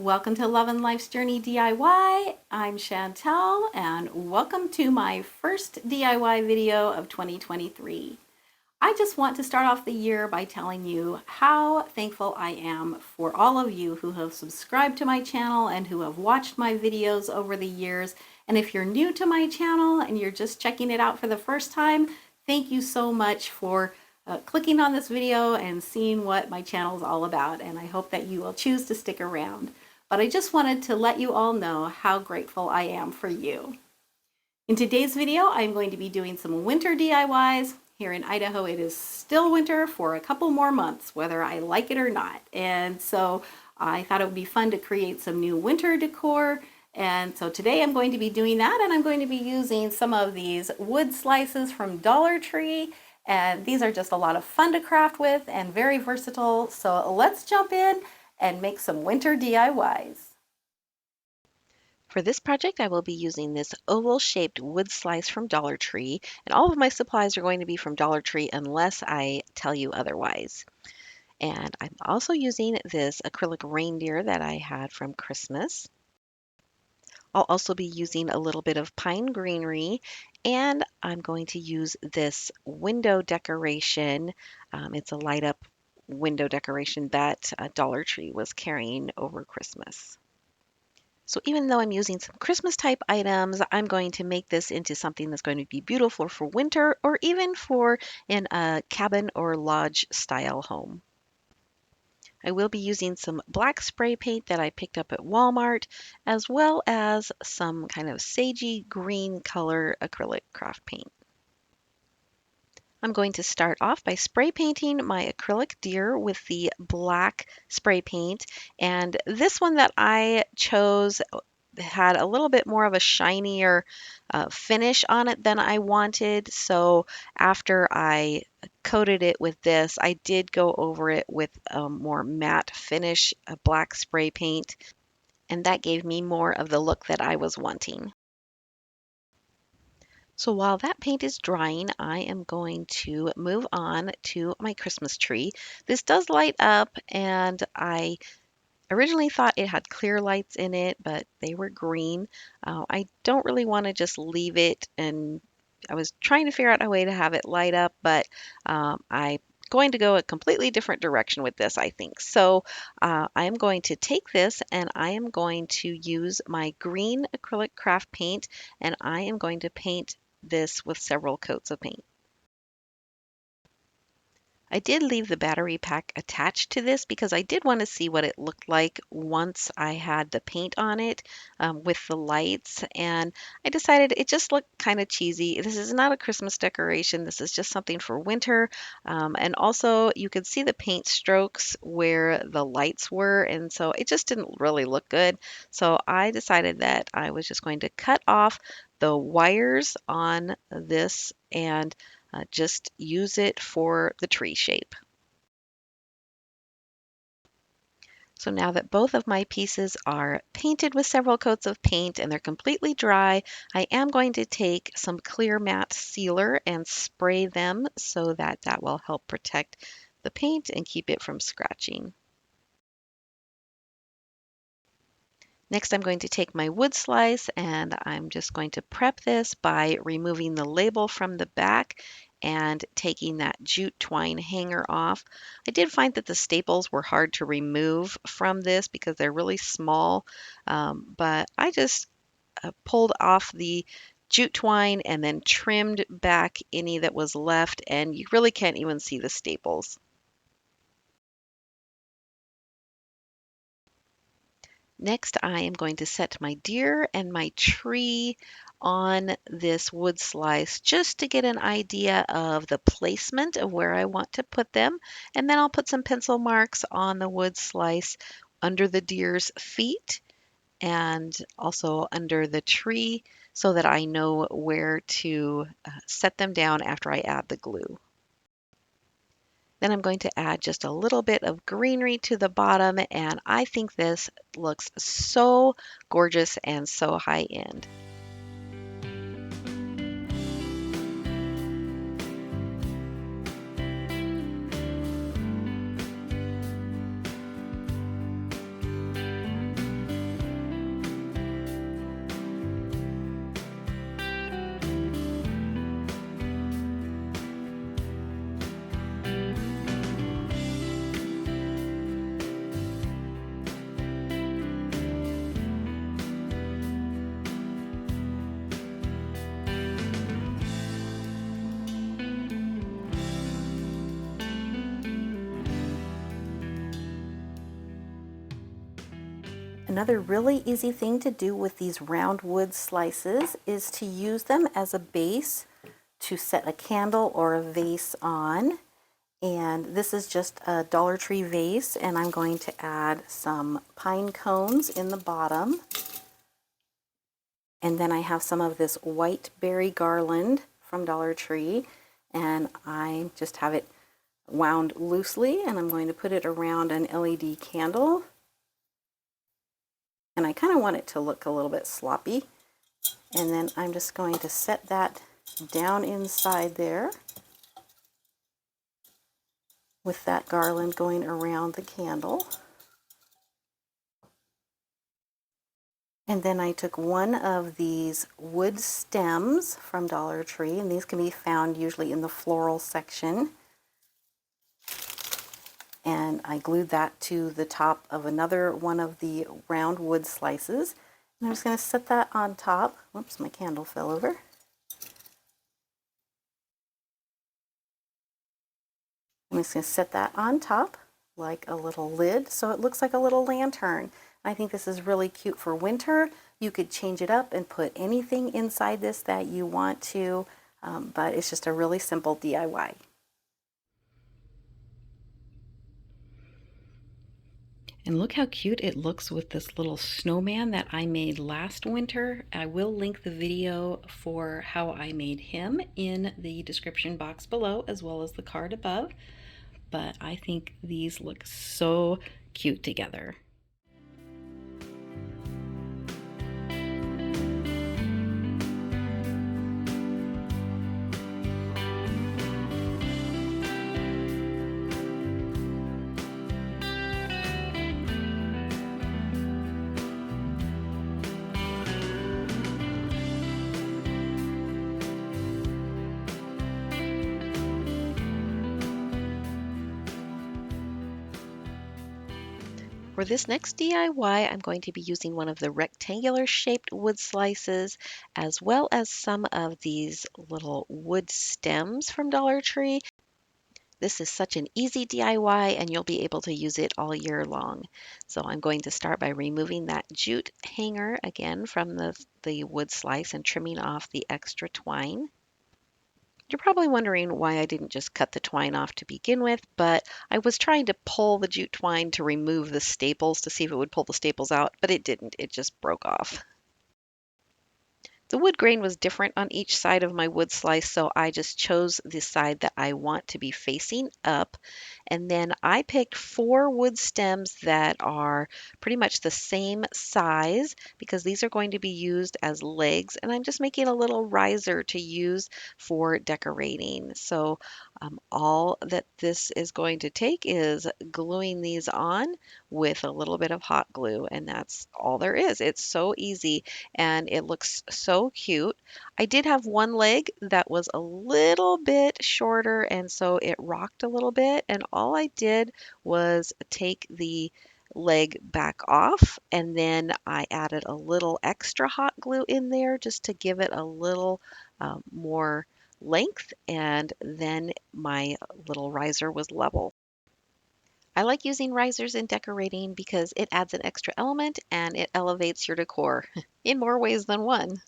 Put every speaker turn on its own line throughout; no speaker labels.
Welcome to Lovin' Life's Journey DIY. I'm Chantel and welcome to my first DIY video of 2023. I just want to start off the year by telling you how thankful I am for all of you who have subscribed to my channel and who have watched my videos over the years. And if you're new to my channel and you're just checking it out for the first time, thank you so much for clicking on this video and seeing what my channel is all about. And I hope that you will choose to stick around. But I just wanted to let you all know how grateful I am for you. In today's video, I'm going to be doing some winter DIYs. Here in Idaho, it is still winter for a couple more months, whether I like it or not. And so I thought it would be fun to create some new winter decor. And so today I'm going to be doing that, and I'm going to be using some of these wood slices from Dollar Tree. And these are just a lot of fun to craft with and very versatile. So let's jump in and make some winter DIYs.
For this project, I will be using this oval-shaped wood slice from Dollar Tree, and all of my supplies are going to be from Dollar Tree unless I tell you otherwise. And I'm also using this acrylic reindeer that I had from Christmas. I'll also be using a little bit of pine greenery, and I'm going to use this window decoration. It's a light-up window decoration that Dollar Tree was carrying over Christmas. So even though I'm using some Christmas type items, I'm going to make this into something that's going to be beautiful for winter or even for in a cabin or lodge style home. I will be using some black spray paint that I picked up at Walmart, as well as some kind of sagey green color acrylic craft paint. I'm going to start off by spray painting my acrylic deer with the black spray paint. And this one that I chose had a little bit more of a shinier finish on it than I wanted. So after I coated it with this, I did go over it with a more matte finish, a black spray paint. And that gave me more of the look that I was wanting. So while that paint is drying, I am going to move on to my Christmas tree. This does light up, and I originally thought it had clear lights in it, but they were green. I don't really want to just leave it, and I was trying to figure out a way to have it light up, but I'm going to go a completely different direction with this, I think. So I am going to take this and I am going to use my green acrylic craft paint, and I am going to paint this with several coats of paint. I did leave the battery pack attached to this because I did want to see what it looked like once I had the paint on it with the lights, and I decided it just looked kind of cheesy. This is not a Christmas decoration. This is just something for winter, and also you could see the paint strokes where the lights were, and so it just didn't really look good. So I decided that I was just going to cut off the wires on this and just use it for the tree shape. So now that both of my pieces are painted with several coats of paint and they're completely dry, I am going to take some clear matte sealer and spray them so that that will help protect the paint and keep it from scratching. Next, I'm going to take my wood slice and I'm just going to prep this by removing the label from the back and taking that jute twine hanger off. I did find that the staples were hard to remove from this because they're really small, but I just pulled off the jute twine and then trimmed back any that was left, and you really can't even see the staples. Next, I am going to set my deer and my tree on this wood slice just to get an idea of the placement of where I want to put them. And then I'll put some pencil marks on the wood slice under the deer's feet and also under the tree so that I know where to set them down after I add the glue. Then I'm going to add just a little bit of greenery to the bottom, and I think this looks so gorgeous and so high end.
Another really easy thing to do with these round wood slices is to use them as a base to set a candle or a vase on. And this is just a Dollar Tree vase, and I'm going to add some pine cones in the bottom. And then I have some of this white berry garland from Dollar Tree, and I just have it wound loosely, and I'm going to put it around an LED candle. And I kind of want it to look a little bit sloppy. And then I'm just going to set that down inside there with that garland going around the candle. And then I took one of these wood stems from Dollar Tree, and these can be found usually in the floral section. And I glued that to the top of another one of the round wood slices. And I'm just going to set that on top. Whoops, my candle fell over. I'm just going to set that on top like a little lid so it looks like a little lantern. I think this is really cute for winter. You could change it up and put anything inside this that you want to, but it's just a really simple DIY. And look how cute it looks with this little snowman that I made last winter. I will link the video for how I made him in the description box below, as well as the card above. But I think these look so cute together.
For this next DIY, I'm going to be using one of the rectangular shaped wood slices, as well as some of these little wood stems from Dollar Tree. This is such an easy DIY, and you'll be able to use it all year long. So I'm going to start by removing that jute hanger again from the wood slice and trimming off the extra twine. You're probably wondering why I didn't just cut the twine off to begin with, but I was trying to pull the jute twine to remove the staples to see if it would pull the staples out, but it didn't. It just broke off. The wood grain was different on each side of my wood slice, so I just chose the side that I want to be facing up. And then I picked 4 wood stems that are pretty much the same size because these are going to be used as legs, and I'm just making a little riser to use for decorating. So all that this is going to take is gluing these on with a little bit of hot glue, and that's all there is. It's so easy and it looks so cute. I did have one leg that was a little bit shorter, and so it rocked a little bit, and all I did was take the leg back off, and then I added a little extra hot glue in there just to give it a little more length, and then my little riser was level. I like using risers in decorating because it adds an extra element and it elevates your decor in more ways than one.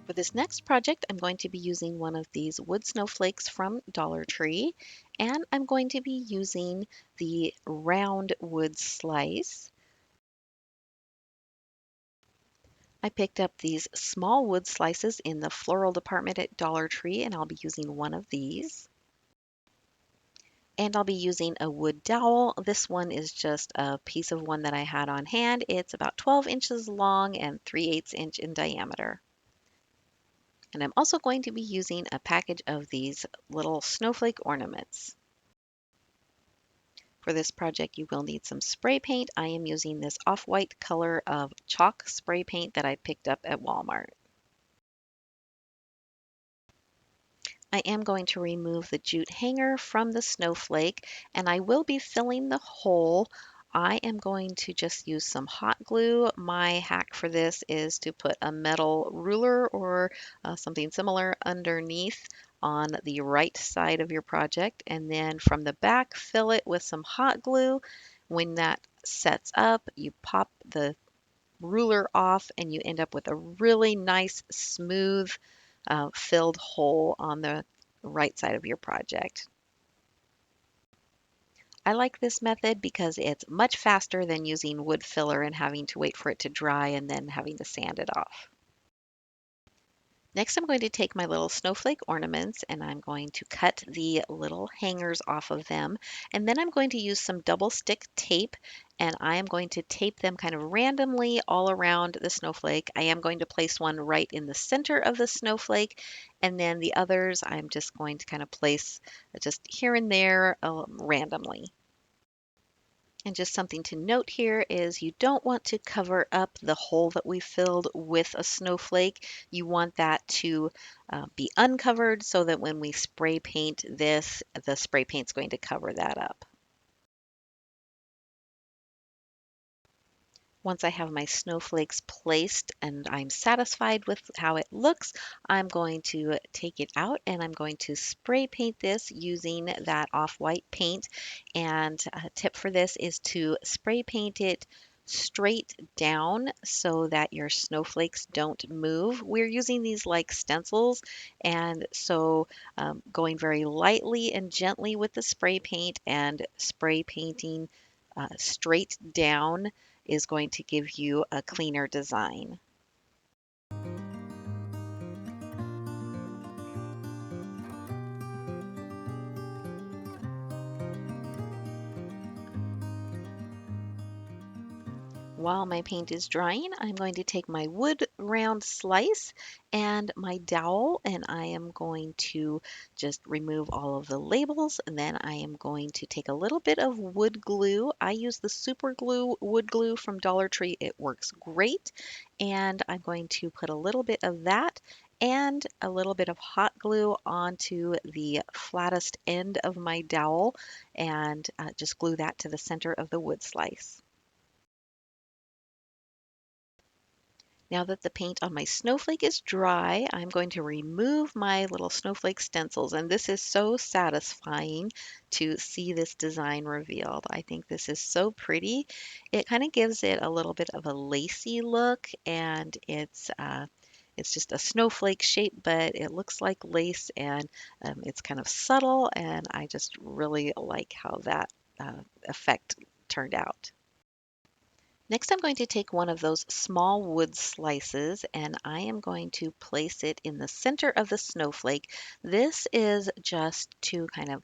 For this next project, I'm going to be using one of these wood snowflakes from Dollar Tree, and I'm going to be using the round wood slice. I picked up these small wood slices in the floral department at Dollar Tree, and I'll be using one of these. And I'll be using a wood dowel. This one is just a piece of one that I had on hand. It's about 12 inches long and 3/8 inch in diameter. And I'm also going to be using a package of these little snowflake ornaments. For this project, you will need some spray paint. I am using this off-white color of chalk spray paint that I picked up at Walmart. I am going to remove the jute hanger from the snowflake, and I will be filling the hole. I am going to just use some hot glue. My hack for this is to put a metal ruler or something similar underneath on the right side of your project, and then from the back, fill it with some hot glue. When that sets up, you pop the ruler off and you end up with a really nice, smooth, filled hole on the right side of your project. I like this method because it's much faster than using wood filler and having to wait for it to dry and then having to sand it off. Next, I'm going to take my little snowflake ornaments and I'm going to cut the little hangers off of them. And then I'm going to use some double stick tape and I am going to tape them kind of randomly all around the snowflake. I am going to place one right in the center of the snowflake, and then the others I'm just going to kind of place just here and there randomly. And just something to note here is you don't want to cover up the hole that we filled with a snowflake. You want that to be uncovered so that when we spray paint this, the spray paint's going to cover that up. Once I have my snowflakes placed and I'm satisfied with how it looks, I'm going to take it out and I'm going to spray paint this using that off-white paint. And a tip for this is to spray paint it straight down so that your snowflakes don't move. We're using these like stencils, and so going very lightly and gently with the spray paint and spray painting straight down is going to give you a cleaner design. While my paint is drying, I'm going to take my wood round slice and my dowel, and I am going to just remove all of the labels. And then I am going to take a little bit of wood glue. I use the super glue wood glue from Dollar Tree. It works great. And I'm going to put a little bit of that and a little bit of hot glue onto the flattest end of my dowel and just glue that to the center of the wood slice. Now that the paint on my snowflake is dry, I'm going to remove my little snowflake stencils, and this is so satisfying to see this design revealed. I think this is so pretty. It kind of gives it a little bit of a lacy look, and it's just a snowflake shape, but it looks like lace, and it's kind of subtle, and I just really like how that effect turned out. Next, I'm going to take one of those small wood slices and I am going to place it in the center of the snowflake. This is just to kind of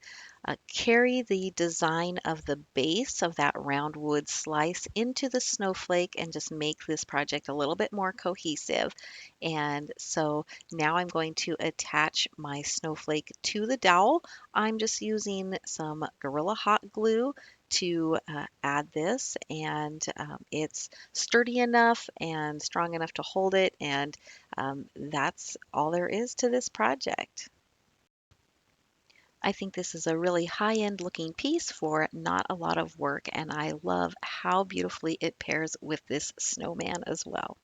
carry the design of the base of that round wood slice into the snowflake and just make this project a little bit more cohesive. And so now I'm going to attach my snowflake to the dowel. I'm just using some Gorilla Hot Glue to add this, and it's sturdy enough and strong enough to hold it, and that's all there is to this project. I think this is a really high-end looking piece for not a lot of work, and I love how beautifully it pairs with this snowman as well.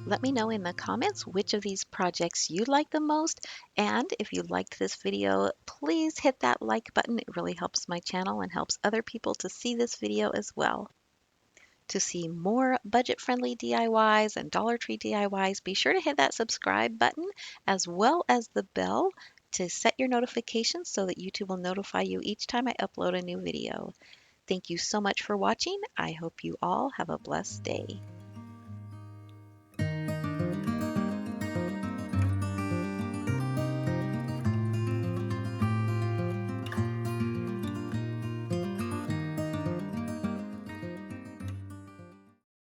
Let me know in the comments which of these projects you like the most. And if you liked this video, please hit that like button. It really helps my channel and helps other people to see this video as well. To see more budget-friendly DIYs and Dollar Tree DIYs, be sure to hit that subscribe button as well as the bell to set your notifications so that YouTube will notify you each time I upload a new video. Thank you so much for watching. I hope you all have a blessed day.